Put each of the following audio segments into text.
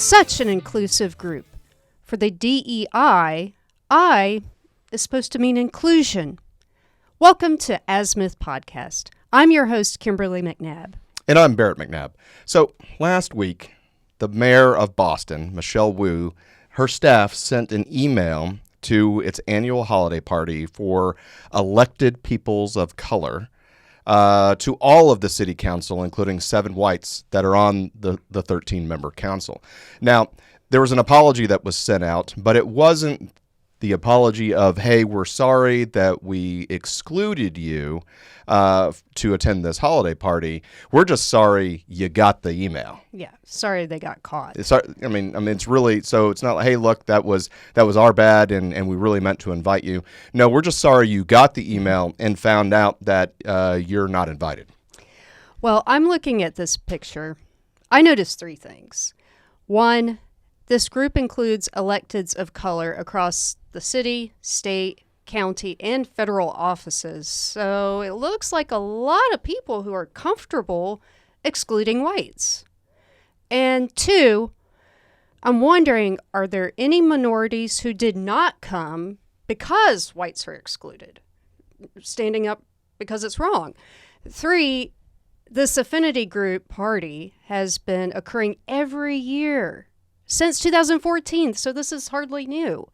Such an inclusive group. For the DEI, I is supposed to mean inclusion. Welcome to Azimuth Podcast. I'm your host, Kimberly McNabb. And I'm Barrett McNabb. So last week, the mayor of Boston, Michelle Wu, her staff sent an email to its annual holiday party for elected peoples of color to all of the city council, including 7 whites that are on the 13-member council. Now, there was an apology that was sent out, but it wasn't the apology of, hey, we're sorry that we excluded you to attend this holiday party. We're just sorry you got the email. Yeah, sorry they got caught. I mean, it's really, so it's not like, hey, look, that was our bad and we really meant to invite you. No, we're just sorry you got the email and found out that you're not invited. Well, I'm looking at this picture. I noticed 3 things. 1, this group includes electeds of color across the city, state, county, and federal offices. So it looks like a lot of people who are comfortable excluding whites. And 2, I'm wondering, are there any minorities who did not come because whites are excluded? Standing up because it's wrong. 3, this affinity group party has been occurring every year since 2014, so this is hardly new.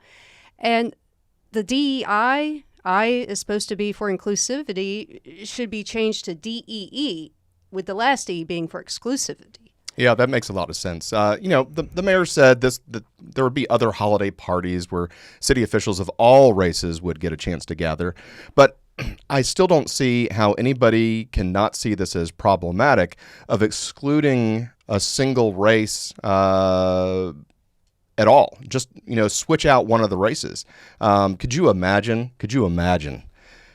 And the DEI, I is supposed to be for inclusivity, should be changed to DEE, with the last E being for exclusivity. Yeah, that makes a lot of sense. The mayor said that there would be other holiday parties where city officials of all races would get a chance to gather. But I still don't see how anybody can not see this as problematic of excluding a single race at all. Just, switch out one of the races. Could you imagine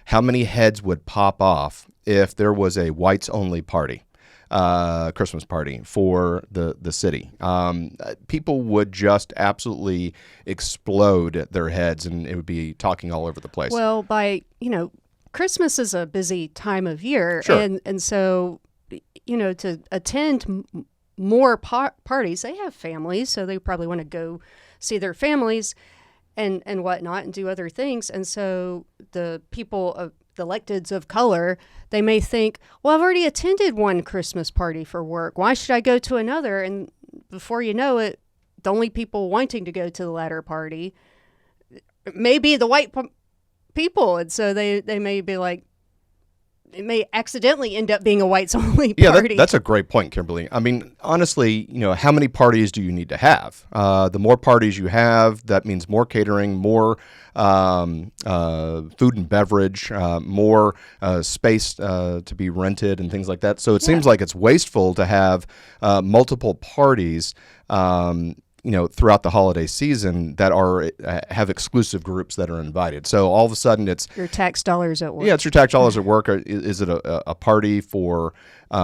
how many heads would pop off if there was a whites-only party? Christmas party for the city. People would just absolutely explode their heads, and it would be talking all over the place. Well, Christmas is a busy time of year, sure. and so, to attend more parties, they have families, so they probably want to go see their families and whatnot and do other things. And so the people of the electeds of color, they may think, well, I've already attended one Christmas party for work. Why should I go to another? And before you know it, the only people wanting to go to the latter party may be the white people. And so they may be like, it may accidentally end up being a whites-only party. Yeah, that's a great point, Kimberly. I mean, honestly, how many parties do you need to have? The more parties you have, that means more catering, more food and beverage, more space to be rented and things like that. So it seems like it's wasteful to have multiple parties throughout the holiday season that have exclusive groups that are invited. So all of a sudden it's your tax dollars at work. Yeah, it's your tax dollars at work. Is it a party for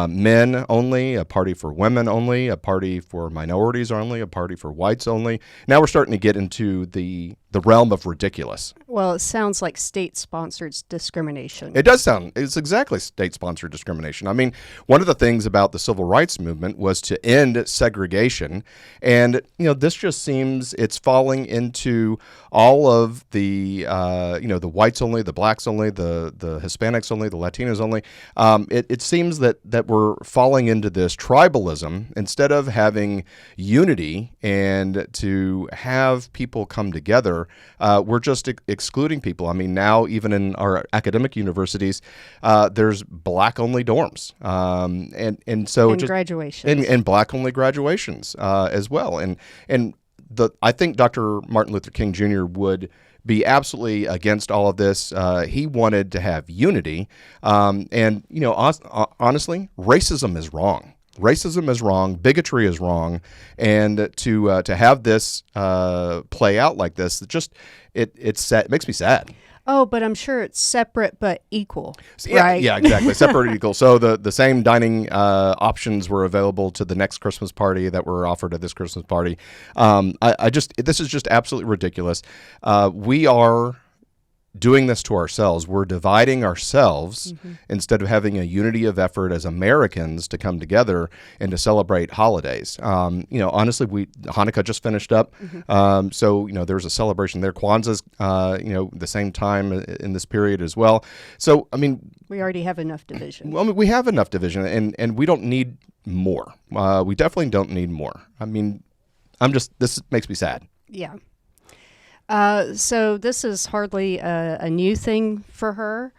men only, a party for women only, a party for minorities only, a party for whites only? Now we're starting to get into the realm of ridiculous. Well, it sounds like state-sponsored discrimination. It does sound, it's exactly state-sponsored discrimination. I mean, one of the things about the civil rights movement was to end segregation. And, this just seems it's falling into all of the, the whites only, the blacks only, the Hispanics only, the Latinos only. It seems that we're falling into this tribalism instead of having unity and to have people come together. We're just excluding people. I mean, now even in our academic universities, there's black-only dorms, and so graduations and black-only graduations as well. And I think Dr. Martin Luther King Jr. would be absolutely against all of this. He wanted to have unity, and honestly, racism is wrong. Racism is wrong. Bigotry is wrong, and to have this play out like this, it makes me sad. Oh, but I'm sure it's separate but equal, yeah, right? Yeah, exactly. Separate and equal. So the same dining options were available to the next Christmas party that were offered at this Christmas party. This is just absolutely ridiculous. We are doing this to ourselves. We're dividing ourselves instead of having a unity of effort as Americans to come together and to celebrate holidays. Honestly, Hanukkah just finished up, so there's a celebration there. Kwanzaa's the same time in this period as well. So we already have enough division. Well, we have enough division, and we don't need more. We definitely don't need more. This makes me sad. Yeah. So this is hardly a new thing for her.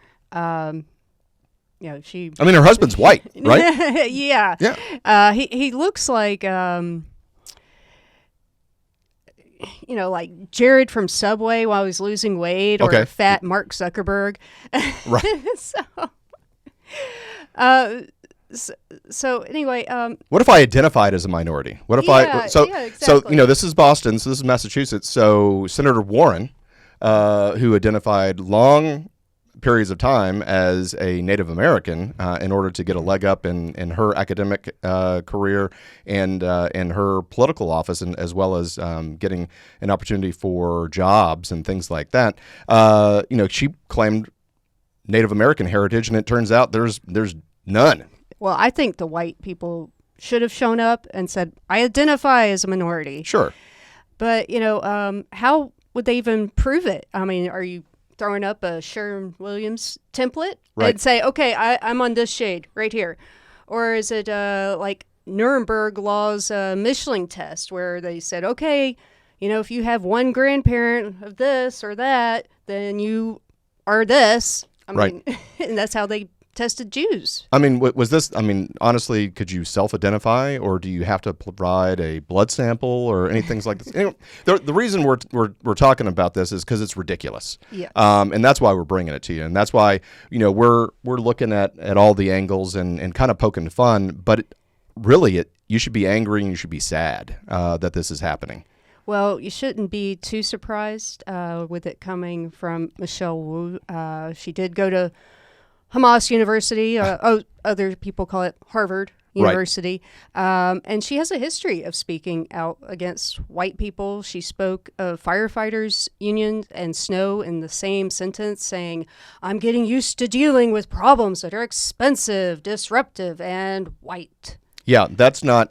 She. Her husband's white, right? Yeah. Yeah. He looks like like Jared from Subway while he's losing weight, or fat Mark Zuckerberg. Right. So anyway, what if I identified as a minority? What if exactly. So this is Boston, so this is Massachusetts. So Senator Warren, who identified long periods of time as a Native American in order to get a leg up in her academic career and in her political office, and as well as getting an opportunity for jobs and things like that. She claimed Native American heritage, and it turns out there's none. Well, I think the white people should have shown up and said, I identify as a minority. Sure. But, how would they even prove it? Are you throwing up a Sherwin-Williams template and say, okay, I'm on this shade right here? Or is it like Nuremberg Law's Michelin test where they said, okay, if you have one grandparent of this or that, then you are this. And that's how they tested Jews. Was this, honestly, could you self-identify, or do you have to provide a blood sample or anything like this? The reason we're talking about this is because it's ridiculous. Yeah. And that's why we're bringing it to you. And that's why, we're looking at all the angles and kind of poking fun, but you should be angry and you should be sad that this is happening. Well, you shouldn't be too surprised with it coming from Michelle Wu. She did go to Hamas University, other people call it Harvard University, and she has a history of speaking out against white people. She spoke of firefighters' unions and snow in the same sentence, saying, I'm getting used to dealing with problems that are expensive, disruptive, and white. Yeah, that's not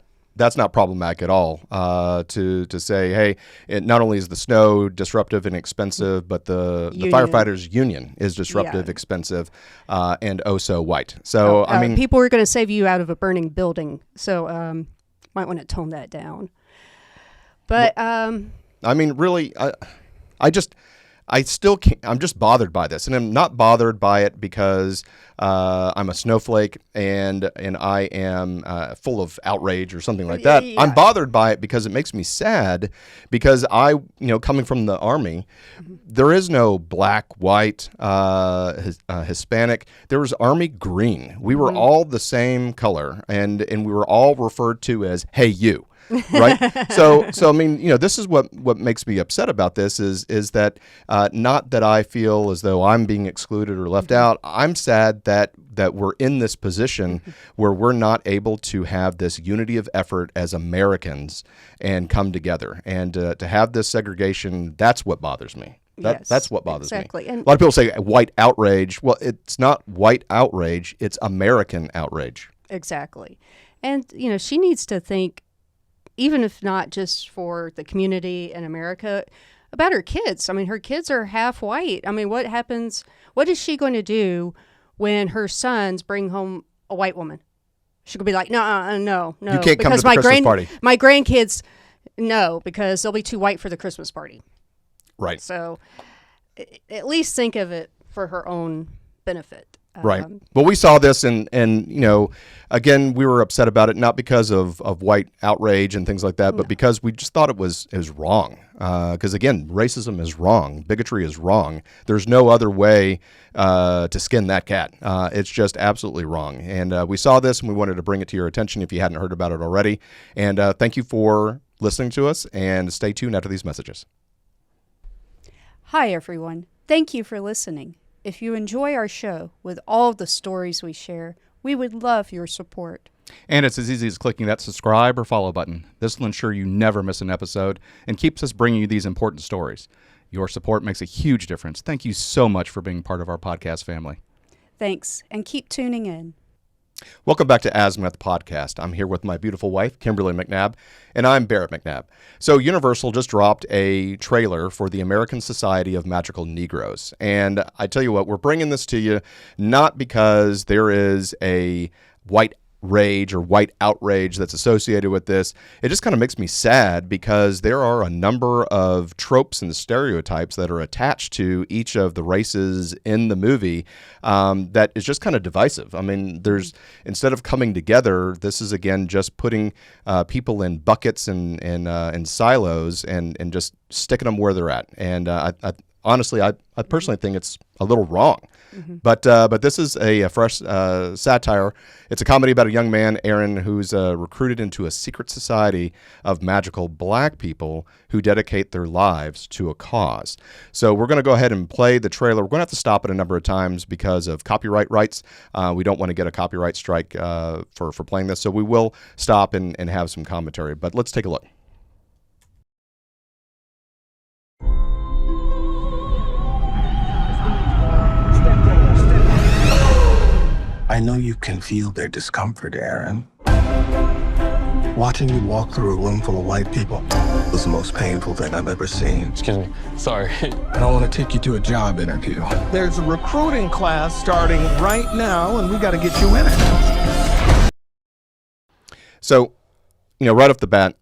problematic at all to say, hey, not only is the snow disruptive and expensive, but the firefighters' union is disruptive, expensive, and oh so white. So, people are going to save you out of a burning building. So might want to tone that down. But, really, I still can't. I'm just bothered by this, and I'm not bothered by it because I'm a snowflake and I am full of outrage or something like that. Yeah. I'm bothered by it because it makes me sad because coming from the Army, there is no black, white, Hispanic. There was Army green. We were all the same color, and we were all referred to as, hey, you. Right. So this is what makes me upset about this is that not that I feel as though I'm being excluded or left out. I'm sad that we're in this position where we're not able to have this unity of effort as Americans and come together, and to have this segregation. That's what bothers me. That's what bothers me. And a lot of people say white outrage. Well, it's not white outrage. It's American outrage. Exactly. And, she needs to think, even if not just for the community in America, about her kids. Her kids are half white. What happens? What is she going to do when her sons bring home a white woman? She's going to be like, no. You can't come to the Christmas party. My grandkids, no, because they'll be too white for the Christmas party. Right. So at least think of it for her own benefit. Right. Well, we saw this, and again, we were upset about it, not because of white outrage and things like that, but because we just thought it was wrong. Because again, racism is wrong, bigotry is wrong. There's no other way to skin that cat. It's just absolutely wrong. And we saw this, and we wanted to bring it to your attention if you hadn't heard about it already. And thank you for listening to us, and stay tuned after these messages. Hi, everyone. Thank you for listening. If you enjoy our show with all the stories we share, we would love your support. And it's as easy as clicking that subscribe or follow button. This will ensure you never miss an episode and keeps us bringing you these important stories. Your support makes a huge difference. Thank you so much for being part of our podcast family. Thanks, and keep tuning in. Welcome back to Azimuth Podcast. I'm here with my beautiful wife, Kimberly McNabb, and I'm Barrett McNabb. So Universal just dropped a trailer for the American Society of Magical Negros. And I tell you what, we're bringing this to you not because there is a white rage or white outrage that's associated with this. It just kind of makes me sad because there are a number of tropes and stereotypes that are attached to each of the races in the movie that is just kind of divisive. I mean, instead of coming together, this is again just putting people in buckets and silos and just sticking them where they're at. And honestly, I personally think it's a little wrong. Mm-hmm. But this is a fresh satire. It's a comedy about a young man, Aaron, who's recruited into a secret society of magical black people who dedicate their lives to a cause. So we're going to go ahead and play the trailer. We're going to have to stop it a number of times because of copyright rights. We don't want to get a copyright strike for playing this. So we will stop and have some commentary. But let's take a look. I know you can feel their discomfort, Aaron. Watching you walk through a room full of white people was the most painful thing I've ever seen. Excuse me. Sorry. I want to take you to a job interview. There's a recruiting class starting right now, and we got to get you in it. So, right off the bat,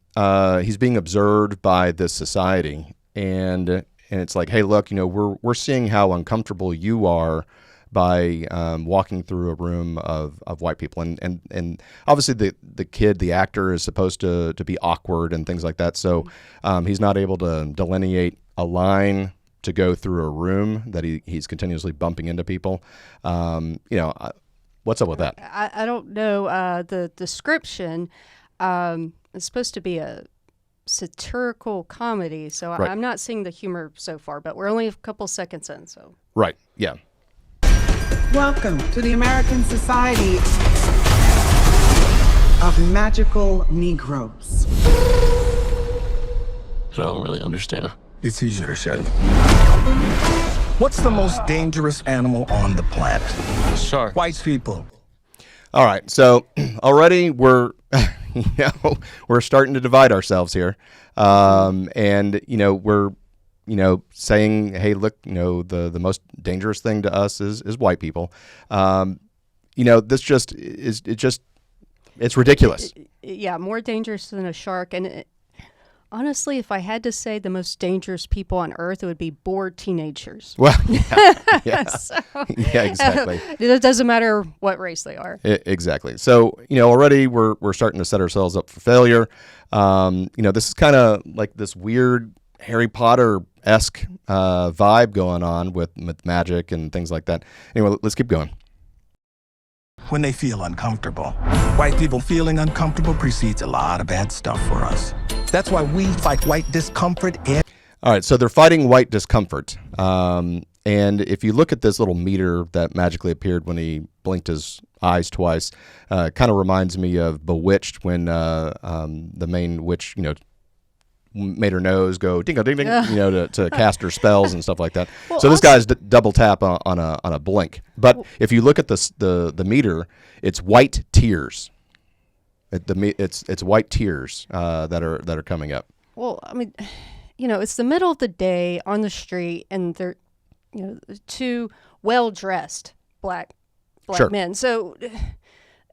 he's being observed by this society, and it's like, hey, look, we're seeing how uncomfortable you are by walking through a room of white people. And obviously the kid, the actor, is supposed to be awkward and things like that. So he's not able to delineate a line to go through a room that he's continuously bumping into people. What's up with that? I don't know. The description is supposed to be a satirical comedy, so Right. I'm not seeing the humor so far, but we're only a couple seconds in. So Right, yeah. Welcome to the American Society of Magical Negros. I don't really understand. It's easier to say. What's the most dangerous animal on the planet? Shark. White people. All right, so already we're we're starting to divide ourselves here, and we're saying, hey, look, the most dangerous thing to us is white people. This just it's ridiculous. yeah, more dangerous than a shark. And honestly, if I had to say the most dangerous people on Earth, it would be bored teenagers. Well, yeah, So, yeah, exactly. It doesn't matter what race they are. Exactly. So, already we're starting to set ourselves up for failure. This is kind of like this weird Harry Potter-esque vibe going on with magic and things like that. Anyway, let's keep going. When they feel uncomfortable. White people feeling uncomfortable precedes a lot of bad stuff for us. That's why we fight white discomfort. All right, so they're fighting white discomfort. And if you look at this little meter that magically appeared when he blinked his eyes twice, kind of reminds me of Bewitched when the main witch, made her nose go ding ding ding, to cast her spells and stuff like that. Well, so this guy's double tap on a blink. But if you look at the meter, it's white tears. It's white tears that are coming up. Well, I mean, it's the middle of the day on the street, and they're, two well-dressed black Sure. men. So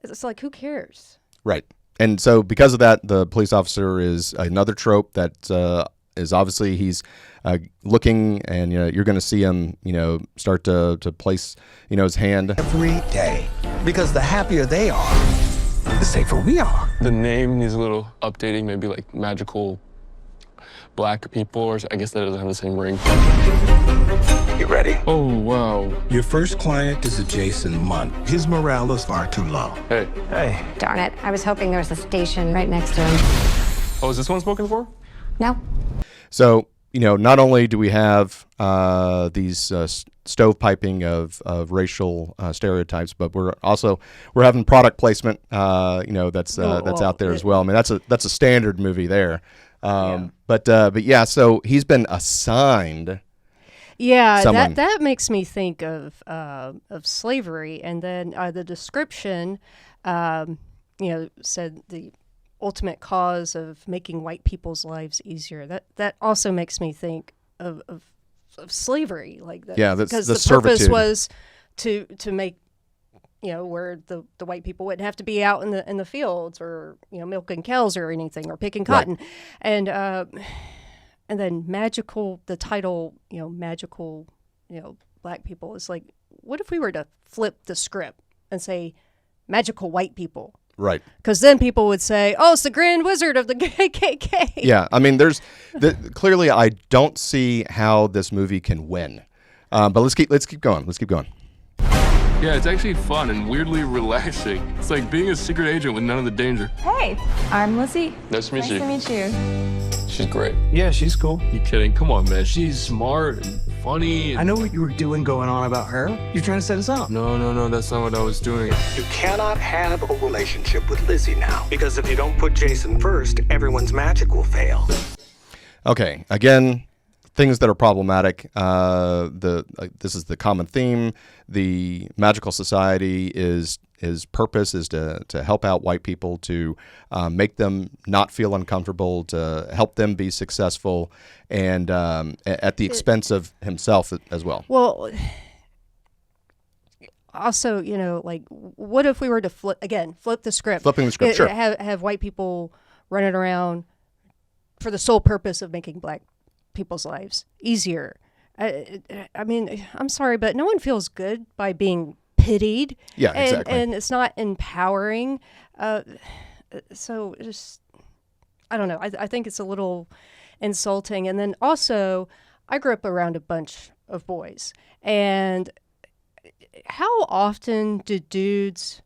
it's like, who cares? Right. And so because of that, the police officer is another trope that is obviously he's looking, and you're going to see him start to place his hand Every day. Because the happier they are, the safer we are. The name needs a little updating, maybe like magical black people, or I guess that doesn't have the same ring. You ready? Oh, wow. Your first client is a Jason Munn. His morale is far too low. Hey. Hey. Darn it. I was hoping there was a station right next to him. Oh, is this one spoken for? No? So, not only do we have these stovepiping of racial stereotypes, but we're having product placement, that's out there as well. I mean, that's a standard movie there. But yeah, so he's been assigned. Yeah, Someone. that makes me think of slavery, and then the description, said the ultimate cause of making white people's lives easier. That also makes me think of slavery, like that. Yeah, that's because the the purpose servitude. was to make where the white people wouldn't have to be out in the fields or milking cows or anything or picking cotton, and then the title magical black people is like, what if we were to flip the script and say magical white people? Right. Because then people would say, oh, it's the Grand Wizard of the KKK. Yeah, I mean, clearly I don't see how this movie can win. But let's keep going. Let's keep going. Yeah, it's actually fun and weirdly relaxing. It's like being a secret agent with none of the danger. Hey, I'm Lizzie. Nice to meet you. Nice to meet you. She's great. Yeah, she's cool. You kidding? Come on, man. She's smart and funny. I know what you were doing going on about her. You're trying to set us up. No, that's not what I was doing. You cannot have a relationship with Lizzie now. Because if you don't put Jason first, everyone's magic will fail. Okay, again, things that are problematic. This is the common theme. The magical society his purpose is to help out white people, to make them not feel uncomfortable, to help them be successful, and at the expense of himself as well. Well, also, like, what if we were to flip the script? Flipping the script, sure. Have white people running around for the sole purpose of making black people's lives easier. I mean, I'm sorry, but no one feels good by being pitied. Yeah, exactly. And it's not empowering. So just, I don't know. I think it's a little insulting. And then also, I grew up around a bunch of boys. And how often do dudes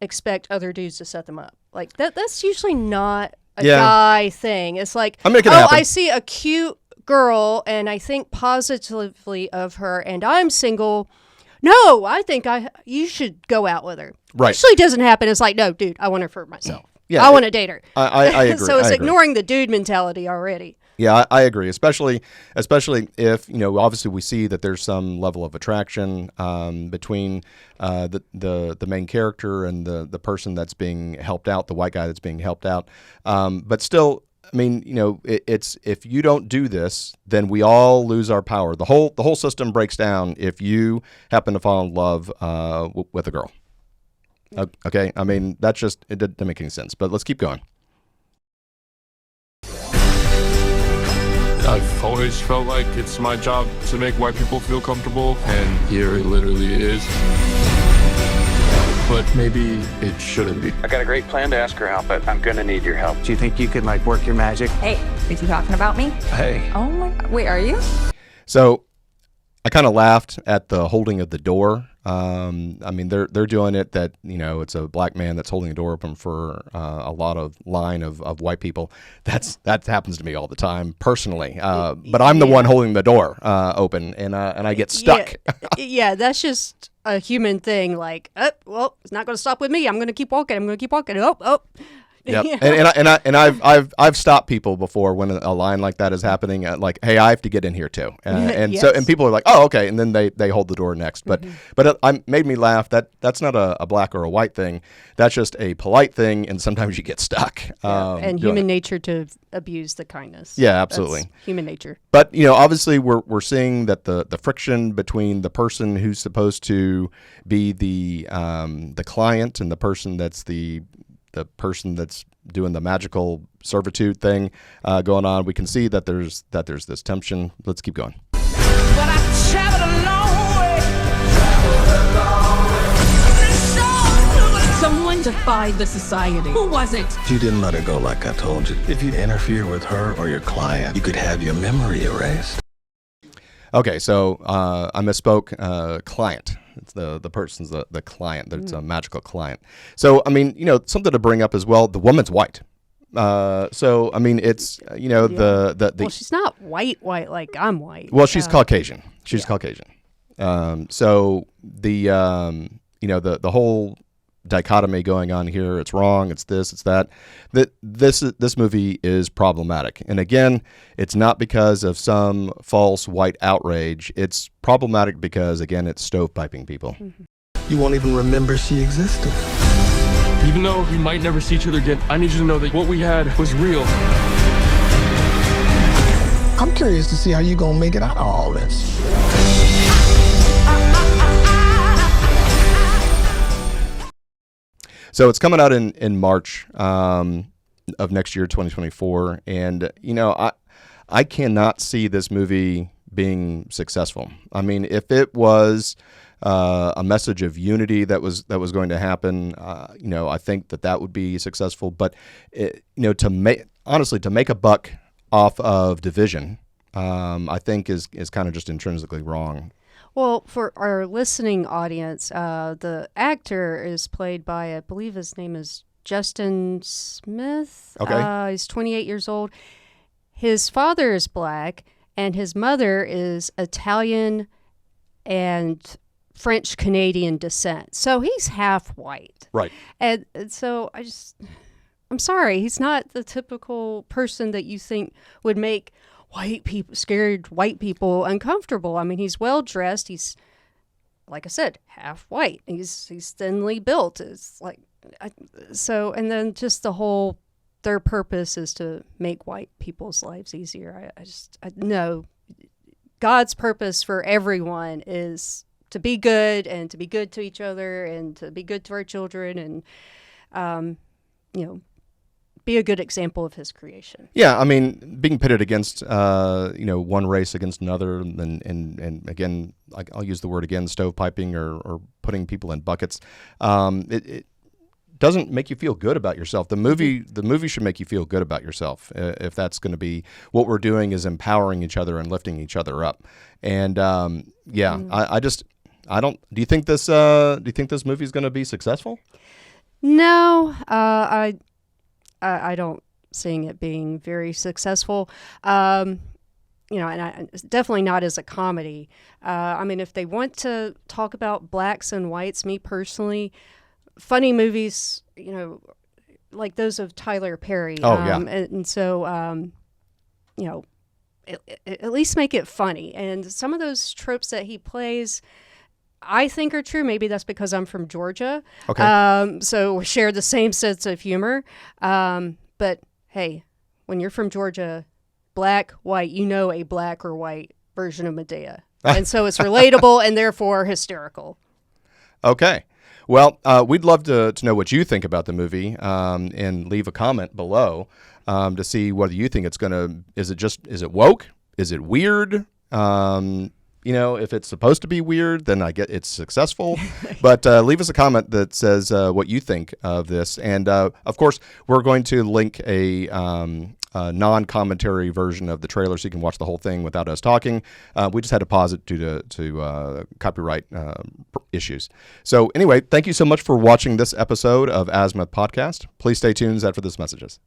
expect other dudes to set them up? Like, that's usually not a guy thing. It's like, I see a cute girl and I think positively of her and I'm single. No, I think you should go out with her. Right. Usually doesn't happen. It's like, no, dude, I want her for myself. Yeah, I want to date her. I agree. So it's I agree. ignoring the dude mentality already. Yeah, I agree. Especially if obviously we see that there's some level of attraction between the main character and the person that's being helped out, the white guy that's being helped out. But still, I mean, it's if you don't do this, then we all lose our power. The whole system breaks down if you happen to fall in love with a girl. Okay, I mean it doesn't make any sense. But let's keep going. I've always felt like it's my job to make white people feel comfortable, and here it literally is. But maybe it shouldn't be. I got a great plan to ask her out, but I'm gonna need your help. Do you think you could work your magic? Hey, are you talking about me? Hey. Oh my, wait, are you? So I kind of laughed at the holding of the door. I mean, they're doing it that, it's a black man that's holding the door open for a lot of line of white people. That happens to me all the time personally. But I'm the one holding the door open and I get stuck. Yeah, that's just a human thing. Like, well, it's not going to stop with me. I'm going to keep walking. Oh. Yep. And I've stopped people before when a line like that is happening. Like, hey, I have to get in here too. And yes. so people are like, oh, okay, and then they hold the door next. But it made me laugh. That's not a black or a white thing. That's just a polite thing, and sometimes you get stuck. And human nature to abuse the kindness. Yeah, absolutely. That's human nature. But obviously we're seeing that the friction between the person who's supposed to be the client and the person that's the person that's doing the magical servitude thing going on, we can see that there's this tension. Let's keep going. But I traveled a long way. Someone defied the society. Who was it? You didn't let her go like I told you. If you interfere with her or your client, you could have your memory erased. Okay, so I misspoke. Client. It's the person's the client. It's a magical client. So I mean, something to bring up as well. The woman's white. So I mean, it's the well, she's not white like I'm white. Well, she's Caucasian. She's Caucasian. So the the whole dichotomy going on here. It's wrong. It's this. It's that. This movie is problematic. And again, it's not because of some false white outrage. It's problematic because, again, it's stovepiping people. You won't even remember she existed. Even though we might never see each other again, I need you to know that what we had was real. I'm curious to see how you gonna make it out of all this. So it's coming out in March of next year, 2024, and I cannot see this movie being successful. I mean, if it was a message of unity that was going to happen, I think that would be successful. But to make a buck off of division, I think is kind of just intrinsically wrong. Well, for our listening audience, the actor is played by, I believe his name is Justin Smith. Okay. He's 28 years old. His father is black, and his mother is Italian and French-Canadian descent. So he's half white. Right. And so I'm sorry, he's not the typical person that you think would make scared white people uncomfortable. I mean, he's well dressed. He's, like I said, half white. He's thinly built. It's like, and then just their purpose is to make white people's lives easier. I know God's purpose for everyone is to be good and to be good to each other and to be good to our children and, be a good example of his creation. Yeah, I mean, being pitted against, one race against another, and again, I'll use the word again, stovepiping or putting people in buckets. It doesn't make you feel good about yourself. The movie should make you feel good about yourself. If that's going to be what we're doing, is empowering each other and lifting each other up. And I don't. Do you think this movie is going to be successful? No, I don't see it being very successful. And it's definitely not as a comedy. I mean, if they want to talk about blacks and whites, me personally, funny movies, like those of Tyler Perry. Oh, yeah. And so, at least make it funny. And some of those tropes that he plays, I think are true. Maybe that's because I'm from Georgia. Okay. So we share the same sense of humor. But hey, when you're from Georgia, black, white, a black or white version of Medea. And so it's relatable and therefore hysterical. Okay. Well, we'd love to know what you think about the movie, and leave a comment below to see whether you think is it woke? Is it weird? If it's supposed to be weird, then I get it's successful. But leave us a comment that says what you think of this. And, of course, we're going to link a non-commentary version of the trailer so you can watch the whole thing without us talking. We just had to pause it due to copyright issues. So anyway, thank you so much for watching this episode of Azimuth Podcast. Please stay tuned after this messages.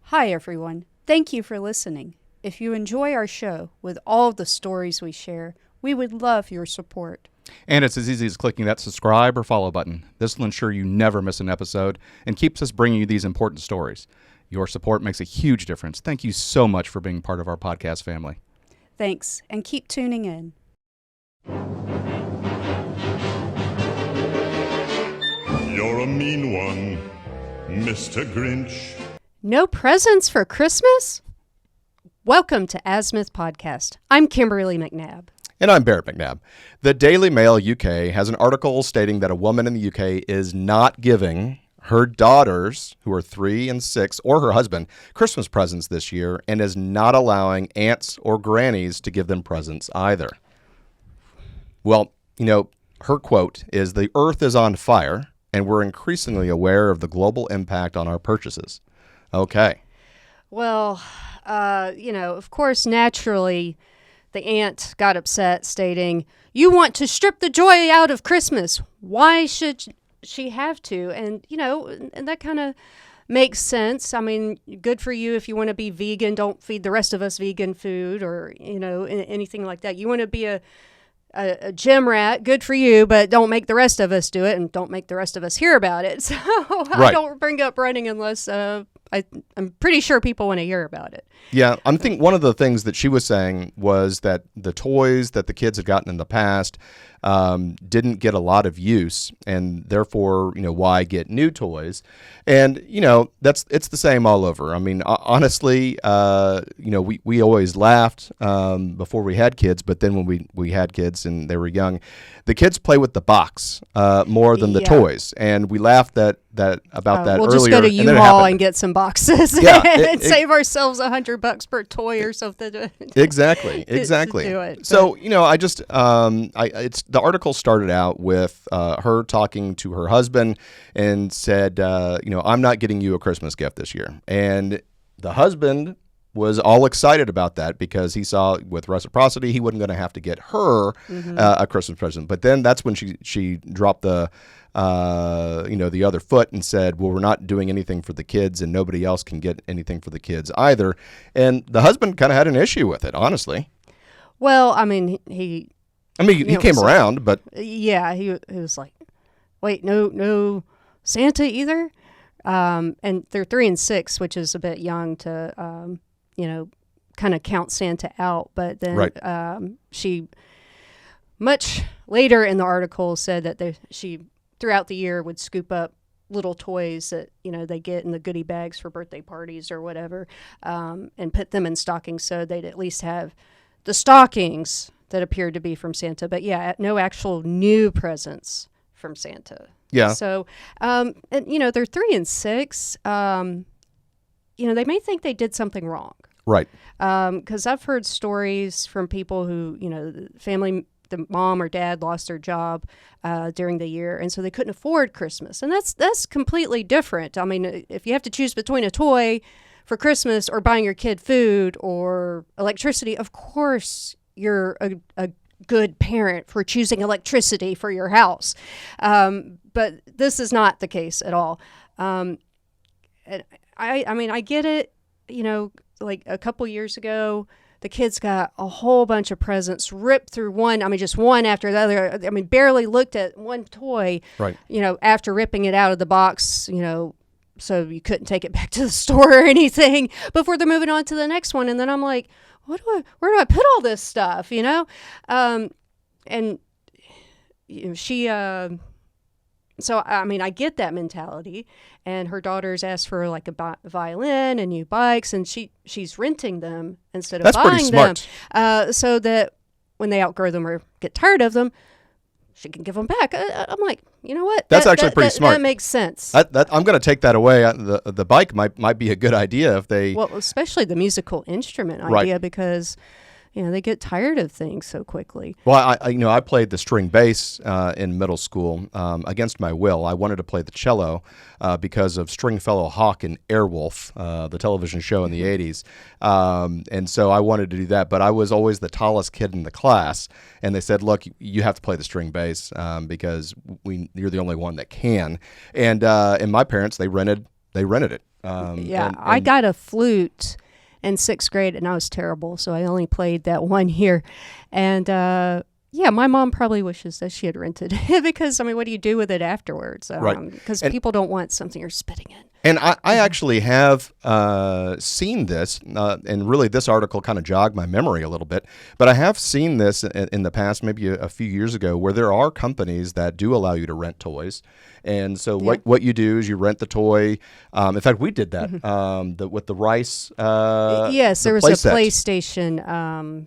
Hi, everyone. Thank you for listening. If you enjoy our show with all the stories we share, we would love your support. And it's as easy as clicking that subscribe or follow button. This will ensure you never miss an episode and keeps us bringing you these important stories. Your support makes a huge difference. Thank you so much for being part of our podcast family. Thanks, and keep tuning in. You're a mean one, Mr. Grinch. No presents for Christmas? Welcome to Azimuth Podcast. I'm Kimberly McNabb. And I'm Barrett McNabb. The Daily Mail UK has an article stating that a woman in the UK is not giving her daughters, who are 3 and 6, or her husband, Christmas presents this year, and is not allowing aunts or grannies to give them presents either. Well, her quote is, "The earth is on fire, and we're increasingly aware of the global impact on our purchases." Okay. Well, of course, naturally, the aunt got upset, stating, "You want to strip the joy out of Christmas. Why should she have to?" And, and that kind of makes sense. I mean, good for you if you want to be vegan. Don't feed the rest of us vegan food or, anything like that. You want to be a a gym rat, good for you, but don't make the rest of us do it, and don't make the rest of us hear about it. So I don't bring up running unless I'm pretty sure people want to hear about it. Yeah, I think one of the things that she was saying was that the toys that the kids had gotten in the past didn't get a lot of use, and therefore, why get new toys? And it's the same all over. I mean, honestly, we always laughed before we had kids, but then when we had kids and they were young, the kids play with the box more than the toys, and we laughed about that we'll earlier. Just go to U-Haul and get some boxes and save ourselves $100 per toy or something. Exactly. To do it, so I just the article started out with her talking to her husband and said, I'm not getting you a Christmas gift this year, and the husband was all excited about that because he saw with reciprocity he wasn't going to have to get her a Christmas present. But then that's when she dropped the the other foot and said, well, we're not doing anything for the kids and nobody else can get anything for the kids either. And the husband kind of had an issue with it, honestly. Well, I mean, he came around, but yeah, he was like, wait, no Santa either. And they're 3 and 6, which is a bit young to, kind of count Santa out. But then she, much later in the article, said that she, throughout the year, would scoop up little toys that, they get in the goodie bags for birthday parties or whatever, and put them in stockings so they'd at least have the stockings that appeared to be from Santa. But yeah, no actual new presents from Santa. Yeah. So, and they're 3 and 6. They may think they did something wrong. Right. Because I've heard stories from people who, the mom or dad lost their job during the year, and so they couldn't afford Christmas. And that's completely different. I mean, if you have to choose between a toy for Christmas or buying your kid food or electricity, of course you're a good parent for choosing electricity for your house. But this is not the case at all. And I get it, like a couple years ago, the kids got a whole bunch of presents ripped through one. I mean, just one after the other. I mean, barely looked at one toy, right. After ripping it out of the box, so you couldn't take it back to the store or anything before they're moving on to the next one. And then I'm like, where do I put all this stuff, and she, so, I mean, I get that mentality, and her daughters asked for like a violin and new bikes, and she's renting them instead of buying them, so that when they outgrow them or get tired of them, she can give them back. I'm like, you know what? That's actually pretty smart. That makes sense. I'm going to take that away. The bike might be a good idea if they... Well, especially the musical instrument idea, because... they get tired of things so quickly. Well, I played the string bass in middle school against my will. I wanted to play the cello because of Stringfellow Hawk and Airwolf, the television show in the 80s. And so I wanted to do that, but I was always the tallest kid in the class. And they said, look, you have to play the string bass because you're the only one that can. And my parents, they rented it. I got a flute in 6th grade, and I was terrible, so I only played that one year. And my mom probably wishes that she had rented it because, I mean, what do you do with it afterwards? Because people don't want something you're spitting in. And I actually have seen this, and really this article kind of jogged my memory a little bit, but I have seen this in the past, maybe a few years ago, where there are companies that do allow you to rent toys. And so what you do is you rent the toy. In fact, we did that with the Rice. Yes, there was a PlayStation,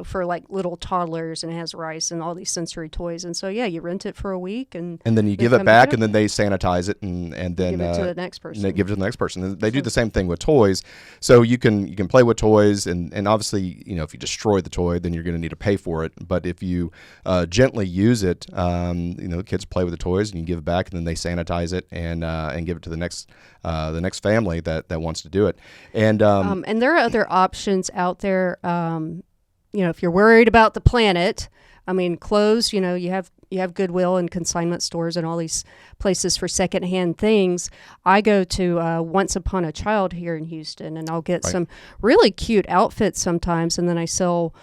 for like little toddlers, and it has Rice and all these sensory toys. And so, you rent it for a week, and then you give it back, and then they sanitize it, and then give it to the next person. They give it to the next person. And they do the same thing with toys. So you can play with toys, and obviously, if you destroy the toy, then you're going to need to pay for it. But if you gently use it, kids play with the toys, and you give it back, and then they sanitize it and give it to the next family that wants to do it. And there are other options out there. If you're worried about the planet, I mean, clothes, you have Goodwill and consignment stores and all these places for secondhand things. I go to Once Upon a Child here in Houston, and I'll get some really cute outfits sometimes, and then I sell,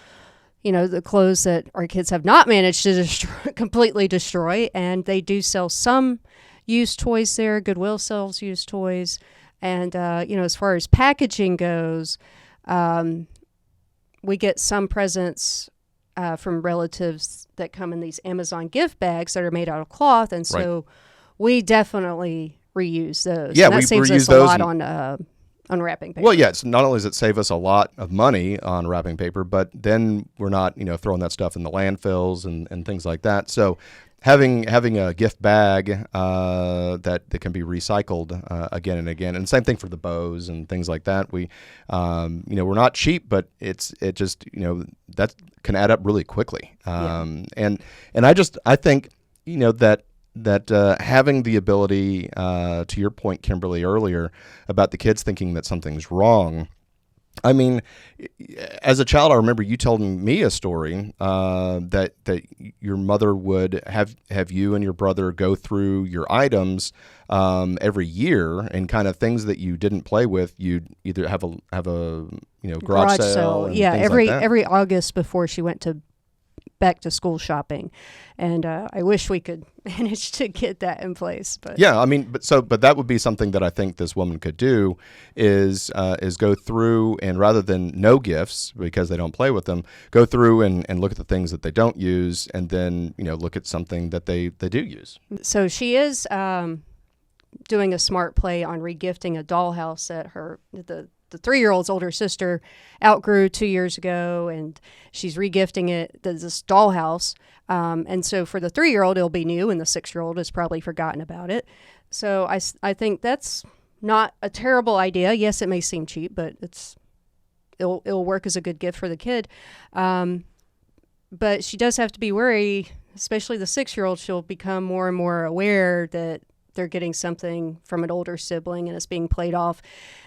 the clothes that our kids have not managed to completely destroy. And they do sell some used toys there. Goodwill sells used toys. And, as far as packaging goes, we get some presents from relatives that come in these Amazon gift bags that are made out of cloth. And so we definitely reuse those. Yeah, and that we saves reuse us a those lot on wrapping paper. Well, yeah, it's not only does it save us a lot of money on wrapping paper, but then we're not, throwing that stuff in the landfills and things like that. So having a gift bag that can be recycled again and again, and same thing for the bows and things like that. We, we're not cheap, but it just that can add up really quickly. And I think that having the ability, to your point, Kimberly, earlier about the kids thinking that something's wrong. I mean, as a child, I remember you telling me a story that your mother would have you and your brother go through your items every year, and kind of things that you didn't play with. You'd either have a garage sale. And yeah, things every like that. every August before she went back to school shopping, and I wish we could manage to get that in place. But yeah, I mean, but that would be something that I think this woman could do is go through, and rather than no gifts because they don't play with them, go through and look at the things that they don't use, and then look at something that they do use. So she is doing a smart play on regifting a dollhouse that the 3-year-old's older sister outgrew 2 years ago, and she's regifting it, this dollhouse. And so for the 3-year-old, it'll be new, and the 6-year-old has probably forgotten about it. So I think that's not a terrible idea. Yes, it may seem cheap, but it'll work as a good gift for the kid. But she does have to be wary, especially the 6-year-old. She'll become more and more aware that they're getting something from an older sibling and it's being played off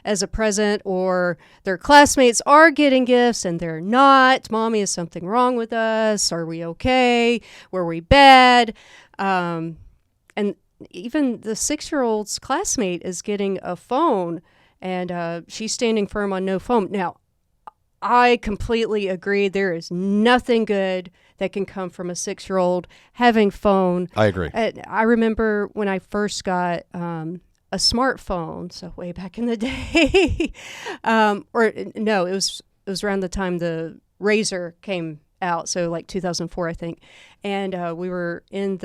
as a present, or their classmates are getting gifts and they're not. Mommy, is something wrong with us? Are we okay? Were we bad? And even the 6-year-old's classmate is getting a phone, and she's standing firm on no phone. Now, I completely agree. There is nothing good that can come from a 6-year-old having phone. I agree. I remember when I first got a smartphone, so way back in the day, it was around the time the Razor came out, so like 2004, I think. And we were in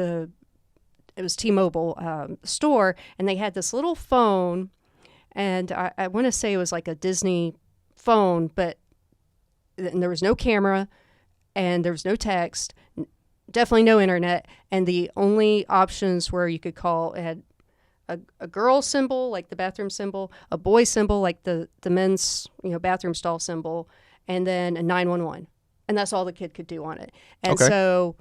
it was T-Mobile store, and they had this little phone, and I want to say it was like a Disney phone, and there was no camera, and there was no text, definitely no internet, and the only options were you could call, it had a girl symbol, like the bathroom symbol, a boy symbol, like the men's bathroom stall symbol, and then a 911. And that's all the kid could do on it. And so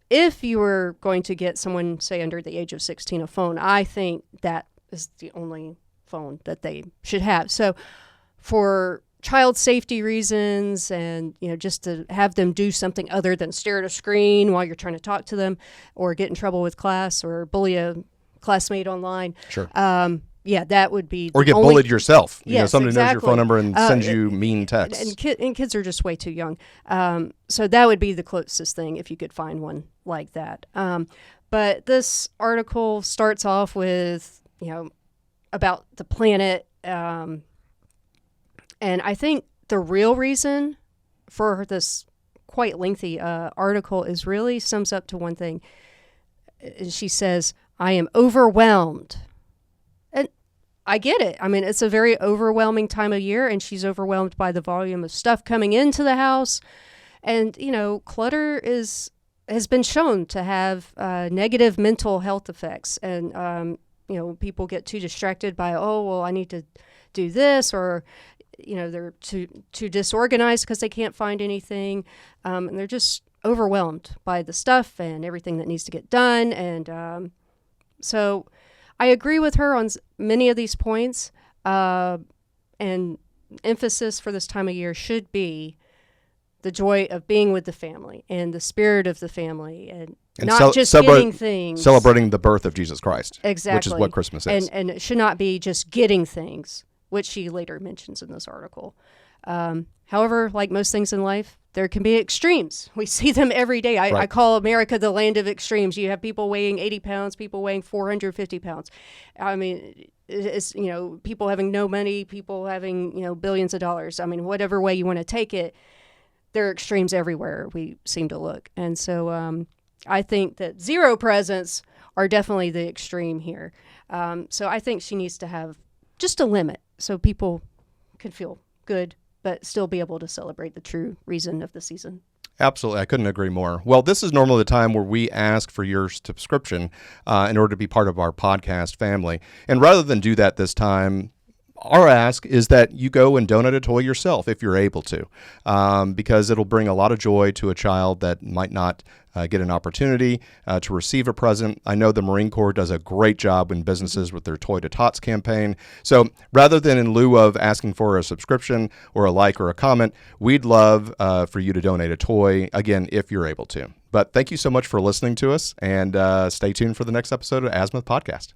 if you were going to get someone, say, under the age of 16 a phone, I think that is the only phone that they should have. So for child safety reasons, and just to have them do something other than stare at a screen while you're trying to talk to them, or get in trouble with class, or bully a classmate online. Sure. That would be. Or get bullied yourself. Yes, somebody knows your exactly. phone number and sends you mean texts. And kids are just way too young. So that would be the closest thing if you could find one like that. But this article starts off with about the planet. And I think the real reason for this quite lengthy article really sums up to one thing. She says, "I am overwhelmed." And I get it. I mean, it's a very overwhelming time of year, and she's overwhelmed by the volume of stuff coming into the house. And, clutter has been shown to have negative mental health effects. And, people get too distracted by, I need to do this, or they're too disorganized because they can't find anything, and they're just overwhelmed by the stuff and everything that needs to get done. And so I agree with her on many of these points, and emphasis for this time of year should be the joy of being with the family and the spirit of the family, and not just getting things. Celebrating the birth of Jesus Christ. Exactly. Which is what Christmas is. And it should not be just getting things, which she later mentions in this article. However, like most things in life, there can be extremes. We see them every day. I call America the land of extremes. You have people weighing 80 pounds, people weighing 450 pounds. I mean, it's, people having no money, people having, billions of dollars. I mean, whatever way you want to take it, there are extremes everywhere we seem to look. And so I think that zero presents are definitely the extreme here. So I think she needs to have just a limit so people can feel good, but still be able to celebrate the true reason of the season. Absolutely. I couldn't agree more. Well, this is normally the time where we ask for your subscription in order to be part of our podcast family. And rather than do that this time, our ask is that you go and donate a toy yourself if you're able to, because it'll bring a lot of joy to a child that might not get an opportunity to receive a present. I know the Marine Corps does a great job in businesses with their Toy to Tots campaign. So rather than in lieu of asking for a subscription or a like or a comment, we'd love for you to donate a toy, again, if you're able to. But thank you so much for listening to us, and stay tuned for the next episode of Azimuth Podcast.